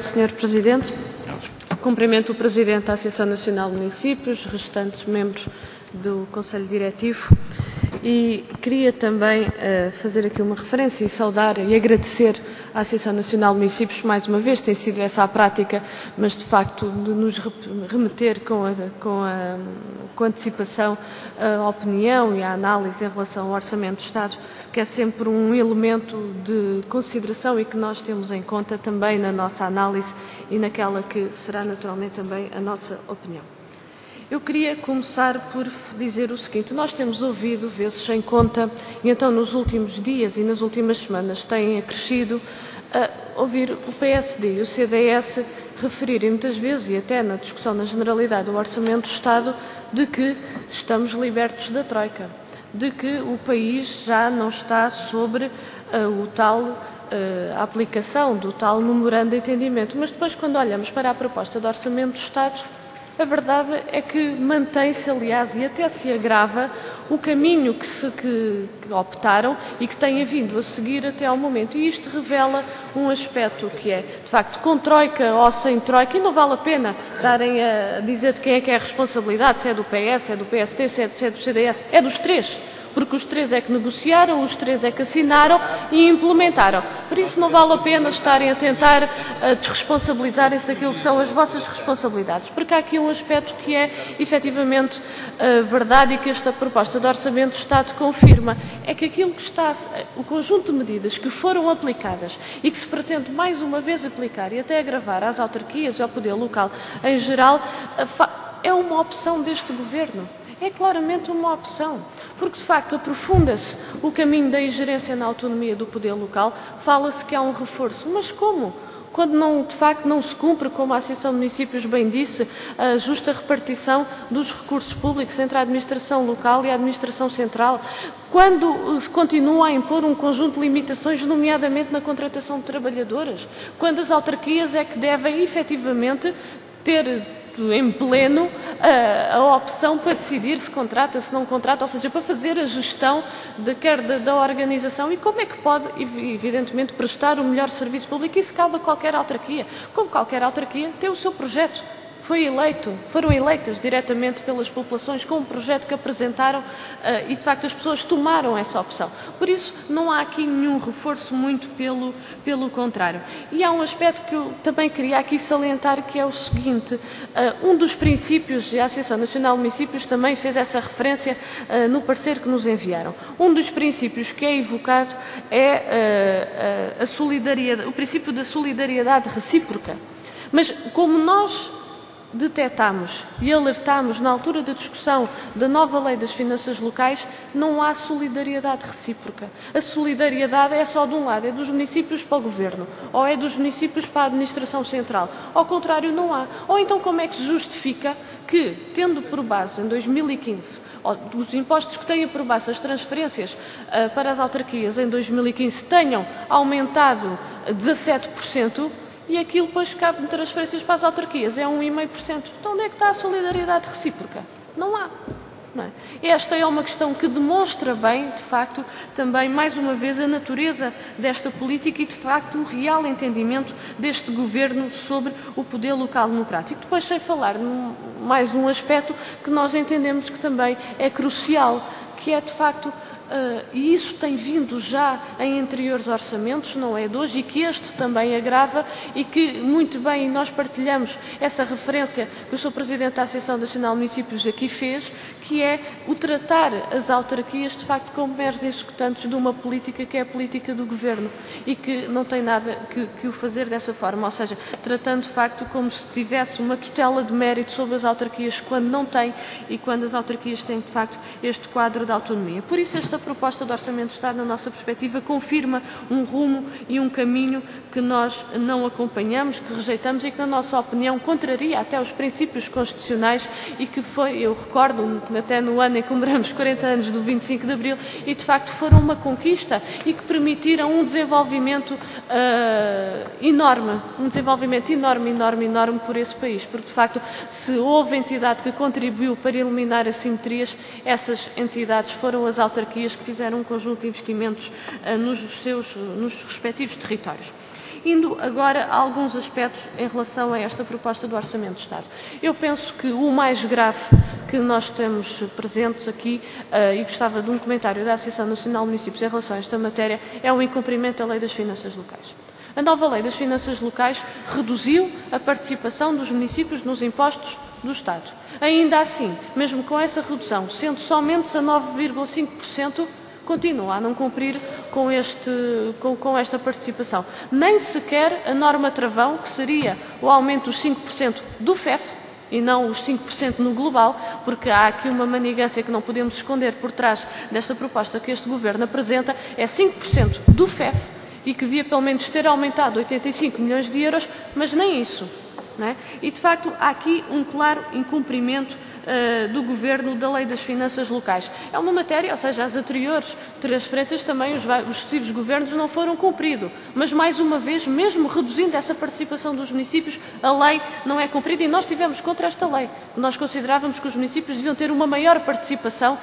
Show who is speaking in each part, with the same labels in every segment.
Speaker 1: Sr. Presidente. Cumprimento o Presidente da Associação Nacional de Municípios, restantes membros do Conselho Diretivo e queria também fazer aqui uma referência e saudar e agradecer à Associação Nacional de Municípios mais uma vez, tem sido essa a prática, mas de facto de nos remeter com antecipação a opinião e a análise em relação ao Orçamento do Estado, que é sempre um elemento de consideração e que nós temos em conta também na nossa análise e naquela que será naturalmente também a nossa opinião. Eu queria começar por dizer o seguinte: nós temos ouvido, vezes sem conta, e então nos últimos dias e nas últimas semanas têm acrescido, ouvir o PSD e o CDS referirem muitas vezes, e até na discussão na generalidade do Orçamento do Estado, de que estamos libertos da Troika, de que o país já não está sobre a aplicação do tal memorando de entendimento. Mas depois, quando olhamos para a proposta de Orçamento do Estado, a verdade é que mantém-se, aliás, e até se agrava o caminho que optaram e que têm vindo a seguir até ao momento. E isto revela um aspecto que é, de facto, com Troika ou sem Troika, e não vale a pena darem a dizer de quem é a responsabilidade, se é do PS, se é do PSD, se é do CDS, é dos três. Porque os três é que negociaram, os três é que assinaram e implementaram. Por isso não vale a pena estarem a tentar desresponsabilizarem-se daquilo que são as vossas responsabilidades, porque há aqui um aspecto que é efetivamente verdade e que esta proposta de Orçamento do Estado confirma, é que aquilo que está, o conjunto de medidas que foram aplicadas e que se pretende mais uma vez aplicar e até agravar às autarquias e ao poder local em geral, é uma opção deste Governo. É claramente uma opção, porque de facto aprofunda-se o caminho da ingerência na autonomia do poder local, fala-se que há um reforço, mas como? Quando de facto não se cumpre, como a Associação de Municípios bem disse, a justa repartição dos recursos públicos entre a administração local e a administração central, quando se continua a impor um conjunto de limitações, nomeadamente na contratação de trabalhadoras, quando as autarquias é que devem efetivamente ter em pleno a opção para decidir se contrata, se não contrata, ou seja, para fazer a gestão da organização e como é que pode, evidentemente, prestar o melhor serviço público. Isso cabe a qualquer autarquia. Como qualquer autarquia tem o seu projeto. Foram eleitas diretamente pelas populações com um projeto que apresentaram e, de facto, as pessoas tomaram essa opção. Por isso, não há aqui nenhum reforço, muito pelo contrário. E há um aspecto que eu também queria aqui salientar, que é o seguinte: um dos princípios, e a Associação Nacional de Municípios também fez essa referência no parecer que nos enviaram, um dos princípios que é evocado é o princípio da solidariedade recíproca. Mas como nós detectámos e alertámos na altura da discussão da nova lei das finanças locais, não há solidariedade recíproca. A solidariedade é só de um lado, é dos municípios para o Governo, ou é dos municípios para a administração central. Ao contrário, não há. Ou então como é que se justifica que, tendo por base em 2015, os impostos que têm por base as transferências para as autarquias em 2015 tenham aumentado 17%, e aquilo depois cabe de transferências para as autarquias, é 1,5%. Então onde é que está a solidariedade recíproca? Não há. Não é? Esta é uma questão que demonstra bem, de facto, também, mais uma vez, a natureza desta política e, de facto, o real entendimento deste Governo sobre o poder local democrático. Depois, sem falar mais um aspecto que nós entendemos que também é crucial, que é, de facto, e isso tem vindo já em anteriores orçamentos, não é de hoje, e que este também agrava e que, muito bem, nós partilhamos essa referência que o Sr. Presidente da Associação Nacional de Municípios aqui fez, que é o tratar as autarquias, de facto, como meros executantes de uma política que é a política do Governo e que não tem nada que o fazer dessa forma, ou seja, tratando, de facto, como se tivesse uma tutela de mérito sobre as autarquias quando não tem e quando as autarquias têm, de facto, este quadro de autonomia. Por isso, esta proposta de Orçamento do Estado, na nossa perspectiva, confirma um rumo e um caminho que nós não acompanhamos, que rejeitamos e que, na nossa opinião, contraria até os princípios constitucionais e que foi, eu recordo, até no ano em que comemoramos 40 anos do 25 de Abril, e de facto foram uma conquista e que permitiram um desenvolvimento enorme, enorme por esse país, porque de facto, se houve entidade que contribuiu para eliminar assimetrias, essas entidades foram as autarquias que fizeram um conjunto de investimentos nos respectivos territórios. Indo agora a alguns aspectos em relação a esta proposta do Orçamento do Estado. Eu penso que o mais grave que nós temos presentes aqui, e gostava de um comentário da Associação Nacional de Municípios em relação a esta matéria, é o incumprimento da Lei das Finanças Locais. A nova Lei das Finanças Locais reduziu a participação dos municípios nos impostos do Estado. Ainda assim, mesmo com essa redução, sendo somente 19,5%, continua a não cumprir com esta participação. Nem sequer a norma travão, que seria o aumento dos 5% do FEF, e não os 5% no global, porque há aqui uma manigância que não podemos esconder por trás desta proposta que este Governo apresenta, é 5% do FEF, e que devia pelo menos ter aumentado 85 milhões de euros, mas nem isso. Não é? E, de facto, há aqui um claro incumprimento do Governo da Lei das Finanças Locais. É uma matéria, ou seja, as anteriores transferências também, os sucessivos governos não foram cumpridos. Mas, mais uma vez, mesmo reduzindo essa participação dos municípios, a lei não é cumprida e nós estivemos contra esta lei. Nós considerávamos que os municípios deviam ter uma maior participação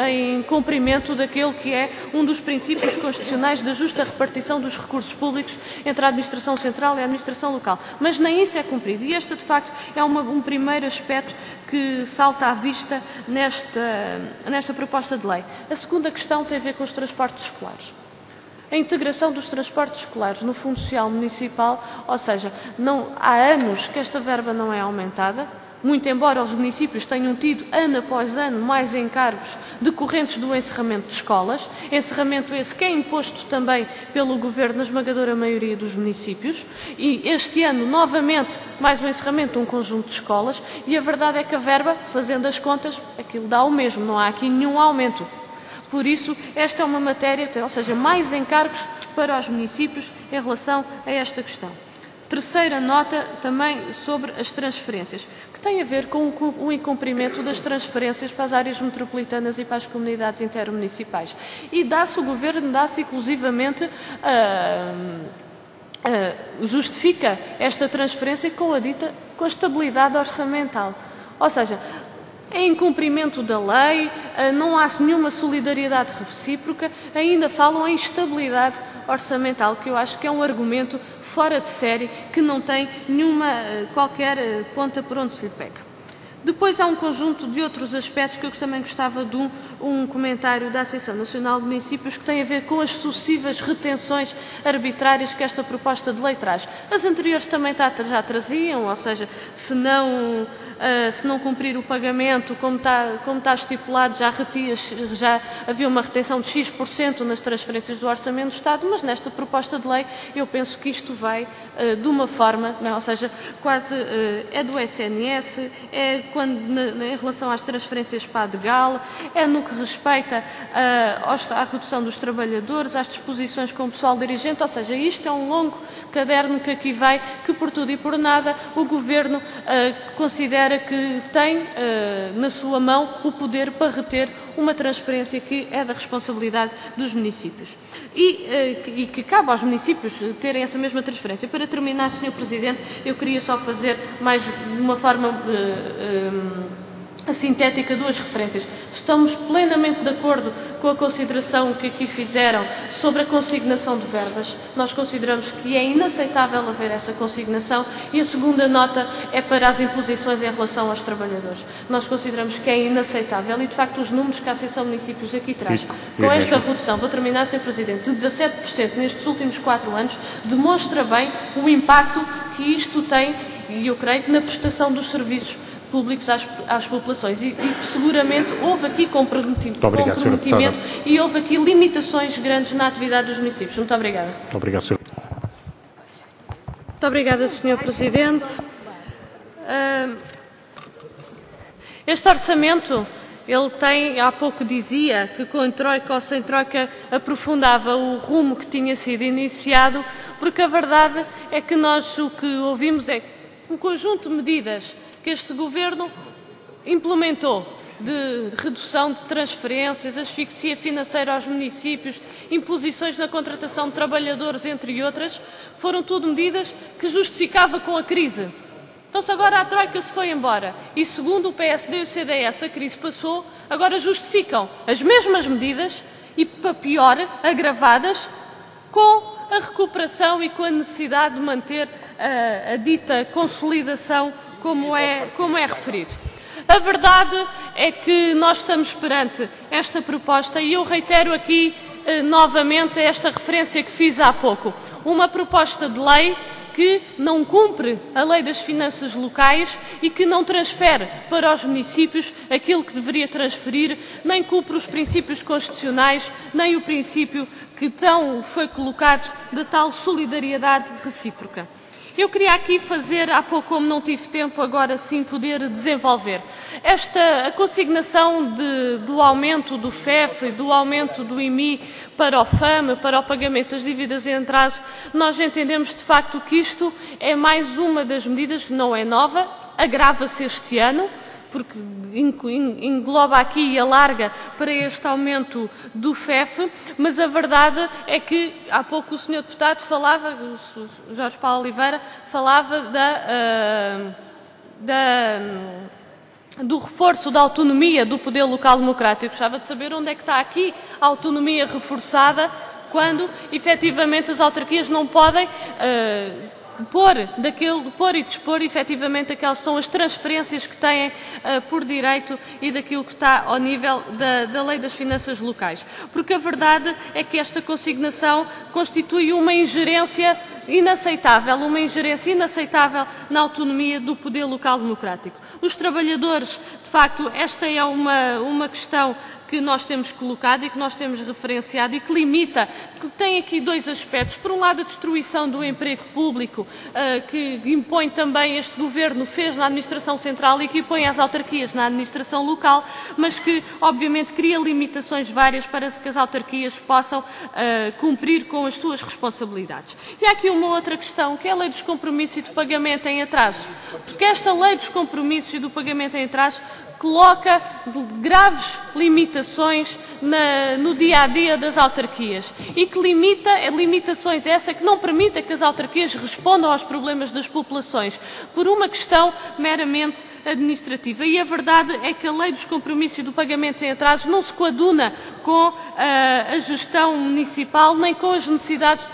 Speaker 1: em cumprimento daquele que é um dos princípios constitucionais da justa repartição dos recursos públicos entre a Administração Central e a Administração Local. Mas nem isso é cumprido. E este, de facto, é um primeiro aspecto que salta à vista nesta proposta de lei. A segunda questão tem a ver com os transportes escolares. A integração dos transportes escolares no Fundo Social Municipal, ou seja, há anos que esta verba não é aumentada, muito embora os municípios tenham tido, ano após ano, mais encargos decorrentes do encerramento de escolas, encerramento esse que é imposto também pelo Governo na esmagadora maioria dos municípios, e este ano, novamente, mais um encerramento de um conjunto de escolas, e a verdade é que a verba, fazendo as contas, aquilo dá o mesmo, não há aqui nenhum aumento. Por isso, esta é uma matéria, ou seja, mais encargos para os municípios em relação a esta questão. Terceira nota também sobre as transferências, que tem a ver com o incumprimento das transferências para as áreas metropolitanas e para as comunidades intermunicipais. E o Governo dá-se inclusivamente justifica esta transferência com a estabilidade orçamental. Ou seja, em cumprimento da lei, não há nenhuma solidariedade recíproca, ainda falam em estabilidade orçamental, que eu acho que é um argumento fora de série, que não tem qualquer ponta por onde se lhe pega. Depois há um conjunto de outros aspectos que eu também gostava de um comentário da Associação Nacional de Municípios, que tem a ver com as sucessivas retenções arbitrárias que esta proposta de lei traz. As anteriores também já traziam, ou seja, se não cumprir o pagamento, como está estipulado, já havia uma retenção de X% nas transferências do Orçamento do Estado, mas nesta proposta de lei eu penso que isto vai de uma forma, ou seja, quase é do SNS, é em relação às transferências para a DGAL, é no que respeita à redução dos trabalhadores, às disposições com o pessoal dirigente, ou seja, isto é um longo caderno que aqui vai, que por tudo e por nada o Governo considera que tem na sua mão o poder para reter uma transferência que é da responsabilidade dos municípios. E que cabe aos municípios terem essa mesma transferência. Para terminar, Sr. Presidente, eu queria só fazer mais de uma forma sintética duas referências. Estamos plenamente de acordo com a consideração que aqui fizeram sobre a consignação de verbas. Nós consideramos que é inaceitável haver essa consignação e a segunda nota é para as imposições em relação aos trabalhadores. Nós consideramos que é inaceitável e, de facto, os números que a Associação de Municípios aqui traz, com esta redução, vou terminar, Sr. Presidente, de 17% nestes últimos 4 anos, demonstra bem o impacto que isto tem, e eu creio que na prestação dos serviços públicos às populações e seguramente houve aqui comprometimento e houve aqui limitações grandes na atividade dos municípios. Muito obrigada.
Speaker 2: Muito obrigado, Sr.
Speaker 1: Muito obrigada, Sr. Presidente. Este orçamento, ele tem, há pouco dizia que com troika ou sem troika aprofundava o rumo que tinha sido iniciado, porque a verdade é que nós o que ouvimos é um conjunto de medidas que este Governo implementou de redução de transferências, asfixia financeira aos municípios, imposições na contratação de trabalhadores, entre outras, foram tudo medidas que justificava com a crise. Então, se agora a troika se foi embora e, segundo o PSD e o CDS, a crise passou, agora justificam as mesmas medidas e, para pior, agravadas com a recuperação e com a necessidade de manter a dita consolidação, como é referido. A verdade é que nós estamos perante esta proposta e eu reitero aqui novamente esta referência que fiz há pouco. Uma proposta de lei que não cumpre a Lei das Finanças Locais e que não transfere para os municípios aquilo que deveria transferir, nem cumpre os princípios constitucionais, nem o princípio que foi colocado de tal solidariedade recíproca. Eu queria aqui fazer, há pouco, como não tive tempo, agora sim poder desenvolver. A consignação do aumento do FEF e do aumento do IMI para o FAM, para o pagamento das dívidas em atraso, nós entendemos de facto que isto é mais uma das medidas, não é nova, agrava-se este ano, porque engloba aqui e alarga para este aumento do FEF, mas a verdade é que, há pouco o Sr. Deputado falava, o Jorge Paulo Oliveira, falava do reforço da autonomia do poder local democrático. Gostava de saber onde é que está aqui a autonomia reforçada, quando, efetivamente, as autarquias não podem pôr e dispor, efetivamente, aquelas são as transferências que têm por direito e daquilo que está ao nível da Lei das Finanças Locais. Porque a verdade é que esta consignação constitui uma ingerência inaceitável na autonomia do poder local democrático. Os trabalhadores, de facto, esta é uma questão que nós temos colocado e que nós temos referenciado e que limita, que tem aqui dois aspectos. Por um lado, a destruição do emprego público, que impõe também este Governo, fez na Administração Central e que impõe às autarquias na Administração Local, mas que, obviamente, cria limitações várias para que as autarquias possam cumprir com as suas responsabilidades. E há aqui uma outra questão, que é a Lei dos Compromissos e do Pagamento em Atraso. Porque esta Lei dos Compromissos e do Pagamento em Atraso coloca graves limitações no dia-a-dia das autarquias e que limitações essa que não permitem que as autarquias respondam aos problemas das populações por uma questão meramente administrativa. E a verdade é que a Lei dos Compromissos e do Pagamento em Atraso não se coaduna com a gestão municipal nem com as necessidades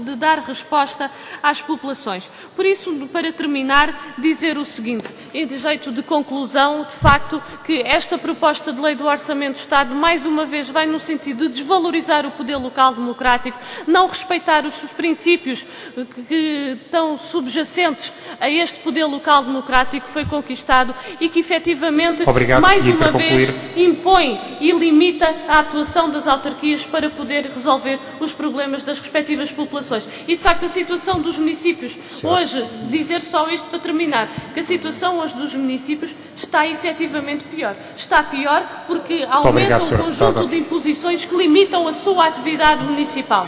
Speaker 1: de dar resposta às populações. Por isso, para terminar, dizer o seguinte, em jeito de conclusão, de facto, que esta proposta de lei do Orçamento do Estado, mais uma vez, vai no sentido de desvalorizar o poder local democrático, não respeitar os princípios que estão subjacentes a este poder local democrático que foi conquistado e que, efetivamente, mais uma vez, impõe e limita a atuação das autarquias para poder resolver os problemas das respectivas populações. E, de facto, a situação dos municípios, hoje, dizer só isto para terminar, que a situação hoje dos municípios está efetivamente pior. Está pior porque aumentam um conjunto de imposições que limitam a sua atividade municipal.